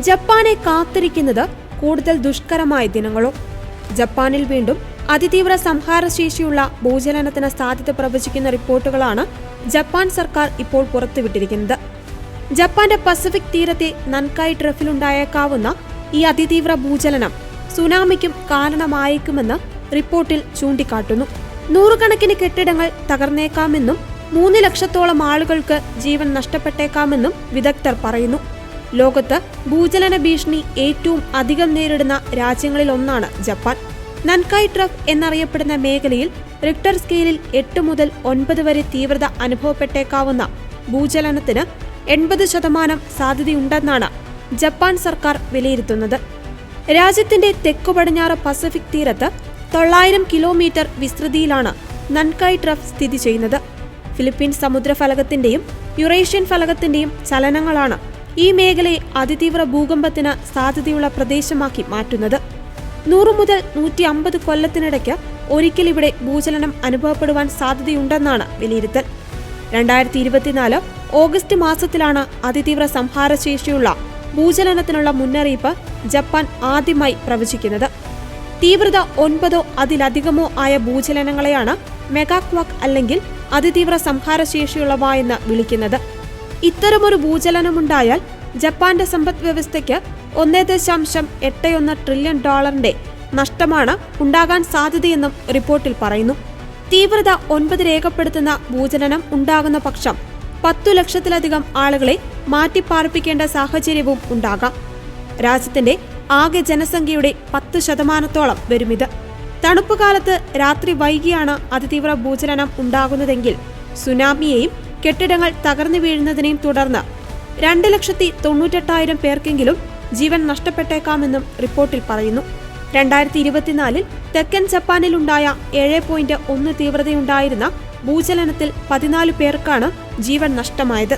ജപ്പാനെ കാത്തിരിക്കുന്നത് കൂടുതൽ ദുഷ്കരമായ ദിനങ്ങളോ? ജപ്പാനിൽ വീണ്ടും അതിതീവ്ര സംഹാരശേഷിയുള്ള ഭൂചലനത്തിന് സാധ്യത പ്രവചിക്കുന്ന റിപ്പോർട്ടുകളാണ് ജപ്പാൻ സർക്കാർ ഇപ്പോൾ പുറത്തുവിട്ടിരിക്കുന്നത്. ജപ്പാന്റെ പസഫിക് തീരത്തെ നൻകായ് ട്രഫിലുണ്ടായേക്കാവുന്ന ഈ അതിതീവ്ര ഭൂചലനം സുനാമിക്കും കാരണമായേക്കുമെന്ന് റിപ്പോർട്ടിൽ ചൂണ്ടിക്കാട്ടുന്നു. നൂറുകണക്കിന് കെട്ടിടങ്ങൾ തകർന്നേക്കാമെന്നും 3 ലക്ഷത്തോളം ആളുകൾക്ക് ജീവൻ നഷ്ടപ്പെട്ടേക്കാമെന്നും വിദഗ്ധർ പറയുന്നു. ലോകത്ത് ഭൂചലന ഭീഷണി ഏറ്റവും അധികം നേരിടുന്ന രാജ്യങ്ങളിലൊന്നാണ് ജപ്പാൻ. നൻകായ് ട്രഫ് എന്നറിയപ്പെടുന്ന മേഖലയിൽ റിക്ടർ സ്കെയിലിൽ 8 മുതൽ 9 വരെ തീവ്രത അനുഭവപ്പെട്ടേക്കാവുന്ന ഭൂചലനത്തിന് 80% സാധ്യതയുണ്ടെന്നാണ് ജപ്പാൻ സർക്കാർ വിലയിരുത്തുന്നത്. രാജ്യത്തിന്റെ തെക്കു പടിഞ്ഞാറ് പസഫിക് തീരത്ത് 900 കിലോമീറ്റർ വിസ്തൃതിയിലാണ് നൻകായ് ട്രഫ് സ്ഥിതി ചെയ്യുന്നത്. ഫിലിപ്പീൻ സമുദ്രഫലകത്തിന്റെയും യുറേഷ്യൻ ഫലകത്തിന്റെയും ചലനങ്ങളാണ് ഈ മേഖലയെ അതിതീവ്ര ഭൂകമ്പത്തിന് സാധ്യതയുള്ള പ്രദേശമാക്കി മാറ്റുന്നത്. 100 മുതൽ 150 കൊല്ലത്തിനിടയ്ക്ക് ഒരിക്കൽ ഇവിടെ ഭൂചലനം അനുഭവപ്പെടുവാൻ സാധ്യതയുണ്ടെന്നാണ് വിലയിരുത്തൽ. 2024 ഓഗസ്റ്റ് മാസത്തിലാണ് അതിതീവ്ര സംഹാരശേഷിയുള്ള ഭൂചലനത്തിനുള്ള മുന്നറിയിപ്പ് ജപ്പാൻ ആദ്യമായി പ്രവചിക്കുന്നത്. തീവ്രത 9 അതിലധികമോ ആയ ഭൂചലനങ്ങളെയാണ് മെഗാക്വാക്ക് അല്ലെങ്കിൽ അതിതീവ്ര സംഹാരശേഷിയുള്ളവ എന്ന് വിളിക്കുന്നത്. ഇത്തരമൊരു ഭൂചലനമുണ്ടായാൽ ജപ്പാന്റെ സമ്പദ് വ്യവസ്ഥയ്ക്ക് $1.81 ട്രില്യൺ നഷ്ടമാണ് ഉണ്ടാകാൻ സാധ്യതയെന്നും റിപ്പോർട്ടിൽ പറയുന്നു. തീവ്രത 9 രേഖപ്പെടുത്തുന്ന ഭൂചലനം ഉണ്ടാകുന്ന പക്ഷം 10 ലക്ഷത്തിലധികം ആളുകളെ മാറ്റിപ്പാർപ്പിക്കേണ്ട സാഹചര്യവും ഉണ്ടാകാം. രാജ്യത്തിന്റെ ആകെ ജനസംഖ്യയുടെ 10% വരുമിത്. തണുപ്പുകാലത്ത് രാത്രി വൈകിയാണ് അതിതീവ്ര ഭൂചലനം ഉണ്ടാകുന്നതെങ്കിൽ സുനാമിയെയും കെട്ടിടങ്ങൾ തകർന്നു വീഴുന്നതിനെയും തുടർന്ന് 2,98,000 പേർക്കെങ്കിലും ജീവൻ നഷ്ടപ്പെട്ടേക്കാമെന്നും റിപ്പോർട്ടിൽ പറയുന്നു. 2024 തെക്കൻ ജപ്പാനിലുണ്ടായ 7.1 തീവ്രതയുണ്ടായിരുന്ന ഭൂചലനത്തിൽ 14 പേർക്കാണ് ജീവൻ നഷ്ടമായത്.